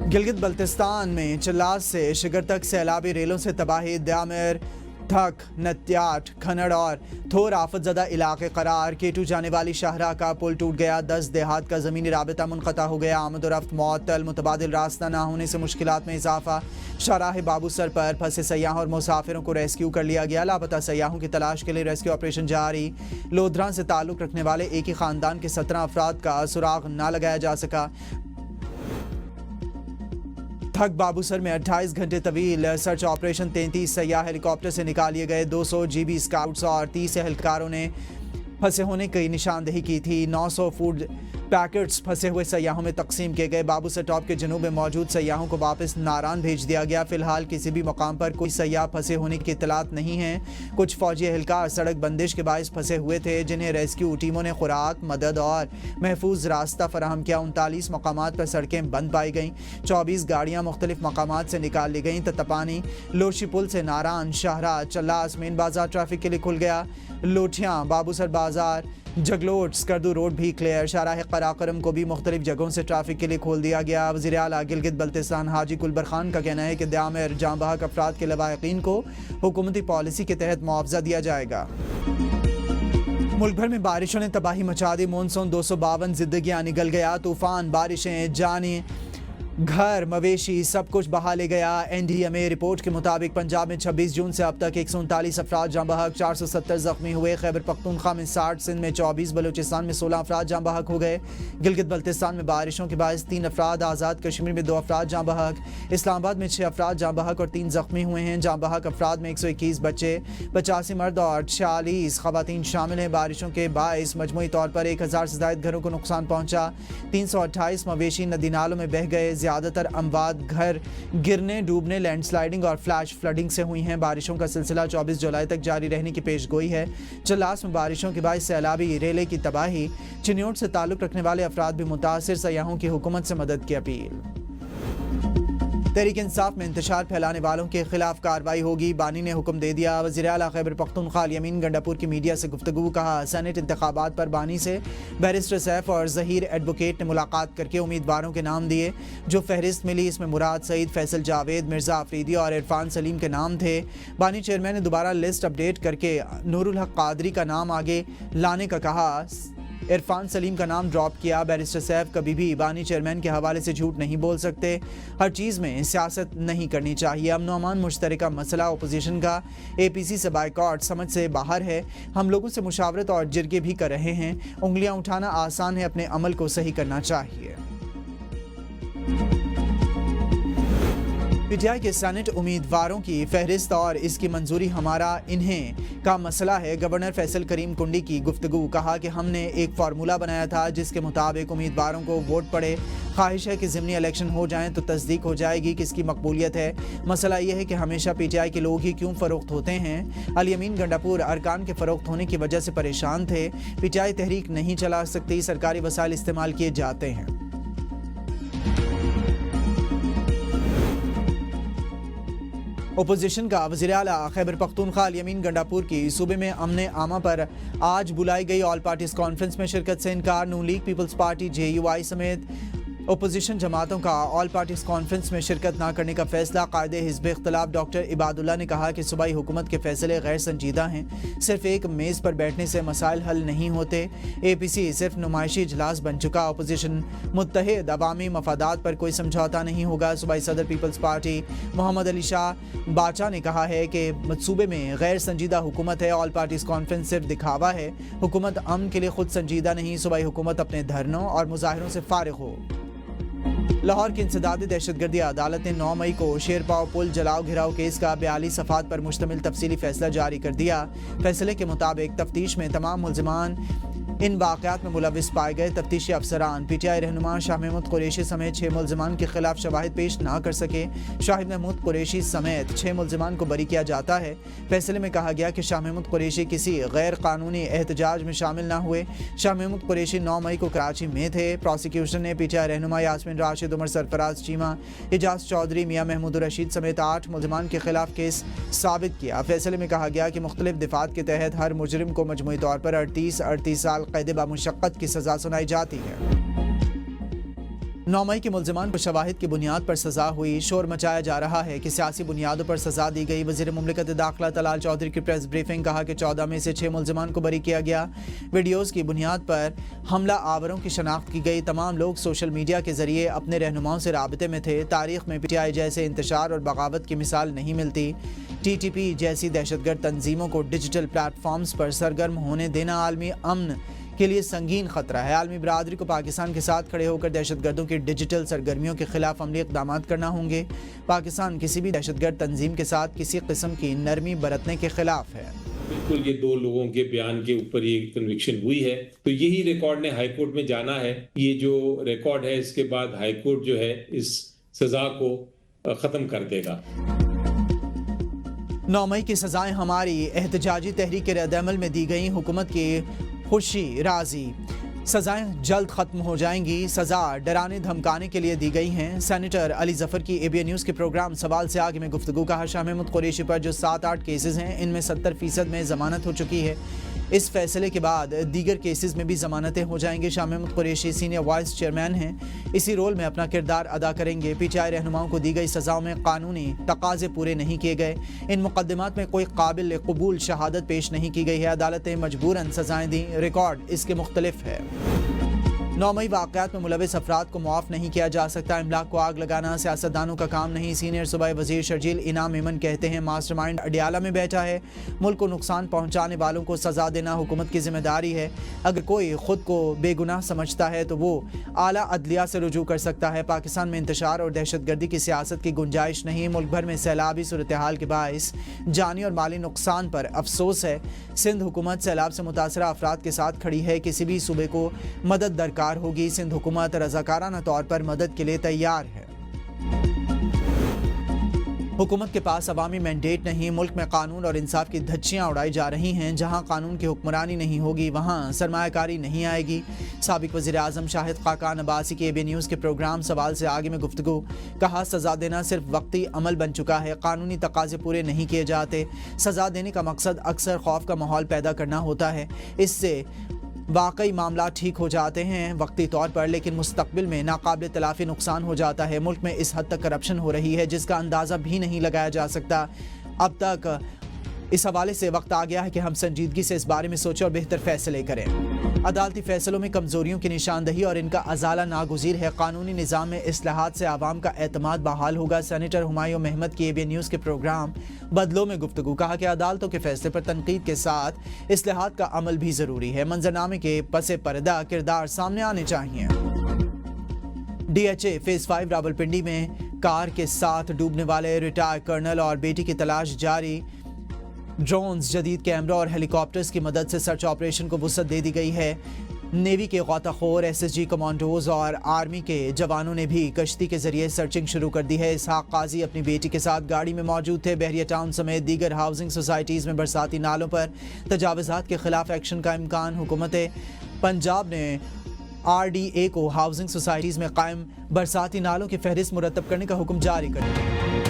गिलगित बल्तिस्तान में चिल्लास से शिगर तक सैलाबी रेलों से तबाही, द्यामिर, थक, नत्याट, खनड़ और थोर आफतज़दा इलाके करार। K2 जाने वाली शाहराह का पुल टूट गया, 10 देहात का ज़मीनी राबिता मुनक़ता हो गया। आमद और रफ्त मुअत्तल, मुतबादिल रास्ता ना होने से मुश्किलात में इजाफा। शाहराह बाबूसर पर फंसे सयाहों और मुसाफिरों को रेस्क्यू कर लिया गया। लापता सयाहों की तलाश के लिए रेस्क्यू ऑपरेशन जारी। लोधरा से ताल्लुक़ रखने वाले एक ही ख़ानदान के 17 अफराद का सुराग ना लगाया जा सका। थक बाबूसर में 28 घंटे तवील सर्च ऑपरेशन, 33 सयाह हेलीकॉप्टर से निकालिए गए। 200 GB स्काउट्स और 30 एहलकारों ने फंसे होने की निशानदेही की थी। 900 फूड पैकेट्स फंसे हुए सयाहों में तकसीम किए गए। बाबूसर टॉप के जनूब में मौजूद सयाहों को वापस नारान भेज दिया गया। फिलहाल किसी भी मकाम पर कोई सयाह फंसे होने की इत्तलात नहीं है। कुछ फौजी एहलकार सड़क बंदिश के बायस फंसे हुए थे, जिन्हें रेस्क्यू टीमों ने खुराक, मदद और महफूज रास्ता फराहम किया। 39 मकामात पर सड़कें बंद पाई गईं। 24 गाड़ियाँ मुख्तलिफ मकामात से निकाल ली गईं। तत्तापानी लोशी पुल से नारान, शाहराह, चल्लास मेन बाजार ट्रैफिक के लिए खुल गया। लोठियाँ, बाबूसर बाजार, जगलोट, स्कर्दू रोड भी क्लियर। शाहराह कराकरम को भी मुख्तलिफ जगहों से ट्रैफिक के लिए खोल दिया गया। वज़ीर आला गिलगित बल्तिस्तान हाजी कुलबर खान का कहना है कि द्यामिर जाँ बहक अफराद के लवाहिकीन को हुकूमती पॉलिसी के तहत मुआवजा दिया जाएगा। मुल्क भर में बारिशों ने तबाही मचा दी। मानसून 252 जिंदगियां निगल गया। तूफान, बारिशें, जाने, घर, मवेशी सब कुछ बहा ले गया। NDMA रिपोर्ट के मुताबिक पंजाब में 26 जून से अब तक 139 अफराद जाँ बहक, 470 जख्मी हुए। खैबर पख्तूनख्वा में 60, सिंध में 24, बलूचिस्तान में 16 अफराद जाँ बहक हो गए। गिलगित बल्तिस्तान में बारिशों के बायस 3 अफराद, आज़ाद कश्मीर में 2 अफराद जाँ बहक, इस्लामाबाद में 6 अफराद जाँ बहक और 3 जख्मी हुए हैं। जाँ बहक अफराद में 121 बच्चे, 85 मर्द और 46 खवातीन शामिल हैं। बारिशों के बायस मजमूई तौर पर 1000 से ज़ायद घरों को नुकसान पहुँचा। 328 मवेशी नदी नालों में बह गए। ज़्यादातर अमवात घर गिरने, डूबने, लैंडस्लाइडिंग और फ्लैश फ्लडिंग से हुई हैं। बारिशों का सिलसिला 24 जुलाई तक जारी रहने की पेशगोई है। चल्लास में बारिशों के बाद सैलाबी रेले की तबाही, चिन्योट से ताल्लुक़ रखने वाले अफराद भी मुतासिर, सयाहों की हुकूमत से मदद की अपील। तहरीक इंसाफ में इंतशार फैलाने वालों के खिलाफ कार्रवाई होगी, बानी ने हुक्म दे दिया। वज़ीर आला खैबर पख्तूनख्वा अल-यमीन गंडापुर की मीडिया से गुफ्तगू, कहा सेनेट इंतखाबात पर बानी से बैरिस्टर सैफ और ज़हीर एडवोकेट ने मुलाकात करके उम्मीदवारों के नाम दिए। जो फहरिस्त मिली इसमें मुराद सईद, फैसल जावेद, मिर्ज़ा अफरीदी और इरफान सलीम के नाम थे। बानी चेयरमैन ने दोबारा लिस्ट अपडेट करके नूरुल हक कादरी का नाम आगे लाने का कहा। इरफान सलीम का नाम ड्रॉप किया। बैरिस्टर सैफ कभी भी बानी चेयरमैन के हवाले से झूठ नहीं बोल सकते। हर चीज़ में सियासत नहीं करनी चाहिए। अमन अमान मुश्तरका मसला अपोजिशन का APC से बाइकॉट समझ से बाहर है। हम लोगों से मुशावरत और जिरगे भी कर रहे हैं। उंगलियां उठाना आसान है, अपने अमल को सही करना चाहिए। PTI के सेनेट उम्मीदवारों की फहरिस्त और इसकी मंजूरी हमारा इन्हें का मसला है। गवर्नर फैसल करीम कुंडी की गुफ्तगू, कहा कि हमने एक फार्मूला बनाया था जिसके मुताबिक उम्मीदवारों को वोट पड़े। ख्वाहिश है कि ज़िमनी इलेक्शन हो जाएं तो तस्दीक हो जाएगी किसकी मकबूलियत है। मसला यह है कि हमेशा PTI के लोग ही क्यों फ़रोख्त होते हैं। अल-यमीन गंडापुर अरकान के फ़रोख्त होने की वजह से परेशान थे। PTI तहरीक नहीं चला सकती, सरकारी वसाइल इस्तेमाल किए जाते हैं। अपोजिशन का वज़ीर आला खैबर पख्तूनख्वा अल-यमीन गंडापुर की सूबे में अमन आमा पर आज बुलाई गई ऑल पार्टीज कॉन्फ्रेंस में शिरकत से इनकार। नून लीग, पीपल्स पार्टी, JUI समेत अपोजिशन जमातों का ऑल पार्टीज कॉन्फ्रेंस में शिरकत न करने का फैसला। कायदे हिज़्ब इख्तिलाफ डॉक्टर इबादुल्ला ने कहा कि सूबाई हुकूमत के फैसले गैर संजीदा हैं। सिर्फ एक मेज़ पर बैठने से मसाइल हल नहीं होते। APC सिर्फ नुमाइशी इजलास बन चुका। अपोजिशन मुत्तहिद अवामी मफादात पर कोई समझौता नहीं होगा। सूबाई सदर पीपल्स पार्टी मोहम्मद अली शाह बाचा ने कहा है कि सूबे में गैर संजीदा हुकूमत है। ऑल पार्टीज कॉन्फ्रेंस सिर्फ दिखावा है। हुकूमत अमन के लिए खुद संजीदा नहीं। सूबाई हुकूमत अपने धरनों और मुजाहरों से फारिग हो। लाहौर की इंसदादी दहशतगर्दी अदालत ने 9 मई को शेरपाव पुल जलाओ घिराव केस का 42 सफ़हात पर मुश्तमिल तफसीली फैसला जारी कर दिया। फैसले के मुताबिक तफ्तीश में तमाम मुल्ज़िमान इन वाक़यात में मुलविस पाए गए। तफ्तीशी अफसरान PTI रहनुमा शाह महमूद कुरैशी समेत 6 मुल्ज़िमान के खिलाफ शवाहिद पेश ना कर सके। शाहिद महमूद कुरैशी समेत 6 मुल्ज़िमान को बरी किया जाता है। फैसले में कहा गया कि शाह महमूद कुरैशी किसी गैर कानूनी एहतजाज में शामिल ना हुए। शाह महमूद कुरैशी 9 मई को कराची में थे। प्रोसिक्यूशन ने PTI रहनुमा यास्मीन राशिद, उमर सरफराज चीमा, एजाज चौधरी, मियाँ महमूद रशीद समेत 8 मुल्ज़िमान के खिलाफ केस साबित किया। फैसले में कहा गया कि मुख्तलिफ दिफात के तहत हर मुजरिम को मजमूई तौर पर 38 साल कैद बामुशक्कत की सज़ा सुनाई जाती है। 9 मई के मुलजिमान को शवाहिद की बुनियाद पर सजा हुई। शोर मचाया जा रहा है कि सियासी बुनियादों पर सजा दी गई। वज़ीर मुमलिकत दाखिला तलाल चौधरी की प्रेस ब्रीफिंग, कहा कि 14 में से 6 मुलजिमान को बरी किया गया। वीडियोज़ की बुनियाद पर हमला आवरों की शनाख्त की गई। तमाम लोग सोशल मीडिया के ज़रिए अपने रहनुमाओं से राबते में थे। तारीख़ में PTI जैसे इंतशार और बगावत की मिसाल नहीं मिलती। TTP जैसी दहशतगर्द तंजीमों को डिजिटल प्लेटफॉर्म्स पर सरगर्म होने देना आलमी अमन के लिए संगीन खतरा है। आलमी बरादरी को पाकिस्तान के साथ खड़े होकर दहशतगर्दों की डिजिटल सरगर्मियों के खिलाफ अमली इक़दाम करना होंगे। पाकिस्तान किसी भी दहशतगर्द तंजीम के साथ किसी किस्म की नरमी बरतने के खिलाफ है। बिल्कुल, ये 2 लोगों के बयान के ऊपर ये कन्विक्शन हुई है, तो यही रिकॉर्ड ने हाई कोर्ट में जाना है। ये जो रिकॉर्ड है इसके बाद हाई कोर्ट जो है इस सजा को ख़त्म कर देगा। 9 मई की सजाएं हमारी एहतजाजी तहरीक के रद्द-ए-अमल में दी गई। हुकूमत की खुशी राजी, सजाएं जल्द ख़त्म हो जाएंगी। सज़ा डराने धमकाने के लिए दी गई हैं। सेनेटर अली ज़फ़र की ABN न्यूज़ के प्रोग्राम सवाल से आगे में गुफ्तगू, कहा शाह महमूद कुरैशी पर जो 7-8 केसेस हैं इनमें 70% में ज़मानत हो चुकी है। इस फैसले के बाद दीगर केसेस में भी ज़मानतें हो जाएंगी। Shah Mahmood Qureshi senior vice chairman हैं, इसी रोल में अपना किरदार अदा करेंगे। PTI रहनुमाओं को दी गई सज़ाओं में कानूनी तकाज़े पूरे नहीं किए गए। इन मुकदमात में कोई काबिल कबूल शहादत पेश नहीं की गई है। अदालतें मजबूरन सज़ाएँ दी, रिकॉर्ड इसके मुख्तलिफ है। 9 मई वाक़यात में मुलविस अफराद को मुआफ़ नहीं किया जा सकता। इमलाक को आग लगाना सियासतदानों का काम नहीं। सीनियर सूबाई वज़ीर शर्जील इनाम मेमन कहते हैं मास्टरमाइंड अडियाला में बैठा है। मुल्क को नुकसान पहुँचाने वालों को सज़ा देना हुकूमत की ज़िम्मेदारी है। अगर कोई ख़ुद को बेगुनाह समझता है तो वो आला अदलिया से रुजू कर सकता है। पाकिस्तान में इंतशार और दहशतगर्दी की सियासत की गुंजाइश नहीं। मुल्क भर में सैलाबी सूरत हाल के बाइस जानी और माली नुकसान पर अफसोस है। सिंध हुकूमत सैलाब से मुतासरा अफराद के साथ खड़ी है। किसी भी सूबे को मदद दरकार होगी। सिंध हुकूमत रज़ाकाराना तौर पर मदद के लिए तैयार है। हुकूमत के पास अवामी मैंडेट नहीं। मुल्क में कानून और इंसाफ की धज्जियां उड़ाई जा रही हैं। जहां कानून की हुक्मरानी नहीं होगी वहां सरमायाकारी नहीं आएगी। साबिक वज़ीर आज़म शाहिद खाकान अब्बासी की ABN न्यूज़ के प्रोग्राम सवाल से आगे में गुफ्तगू, कहा सज़ा देना सिर्फ वक्ती अमल बन चुका है। कानूनी तकाज़े पूरे नहीं किए जाते। सज़ा देने का मकसद अक्सर खौफ का माहौल पैदा करना होता है। इससे वाकई मामला ठीक हो जाते हैं वक्ती तौर पर, लेकिन मुस्तकबिल में नाकाबिल तलाफ़ी नुकसान हो जाता है। मुल्क में इस हद तक करप्शन हो रही है जिसका अंदाज़ा भी नहीं लगाया जा सकता। अब तक इस हवाले से वक्त आ गया है कि हम संजीदगी से इस बारे में सोचें और बेहतर फैसले करें। अदालती फैसलों में कमज़ोरियों की निशानदही और इनका अजाला नागुज़ीर है। कानूनी निज़ाम में इस्लाहात से आवाम का एतमाद बहाल होगा। सेनेटर हुमायूं महमद की ABN न्यूज़ के प्रोग्राम बदलों में गुफ्तगू, कहा कि अदालतों के फैसले पर तनकीद के साथ इस्लाहात का अमल भी ज़रूरी है। मंजरनामे के पसे पर्दा किरदार सामने आने चाहिए। DHA फेज़ 5 रावलपिंडी में कार के साथ डूबने वाले रिटायर्ड कर्नल और बेटी की तलाश जारी। ड्रोन्स, जदीद कैमरा और हेलीकॉप्टर्स की मदद से सर्च ऑपरेशन को वुसअत दे दी गई है। नेवी के गौताखोर, SSG कमांडोज और आर्मी के जवानों ने भी कश्ती के जरिए सर्चिंग शुरू कर दी है। इसहाक काजी अपनी बेटी के साथ गाड़ी में मौजूद थे। बहरिया टाउन समेत दीगर हाउसिंग सोसाइटीज़ में बरसाती नालों पर तजावुज़ात के खिलाफ एक्शन का इम्कान। हुकूमत पंजाब ने RDA को हाउसिंग सोसाइटीज़ में कायम बरसाती नालों की फहरिस्त मुरतब करने का हुक्म जारी कर दिया।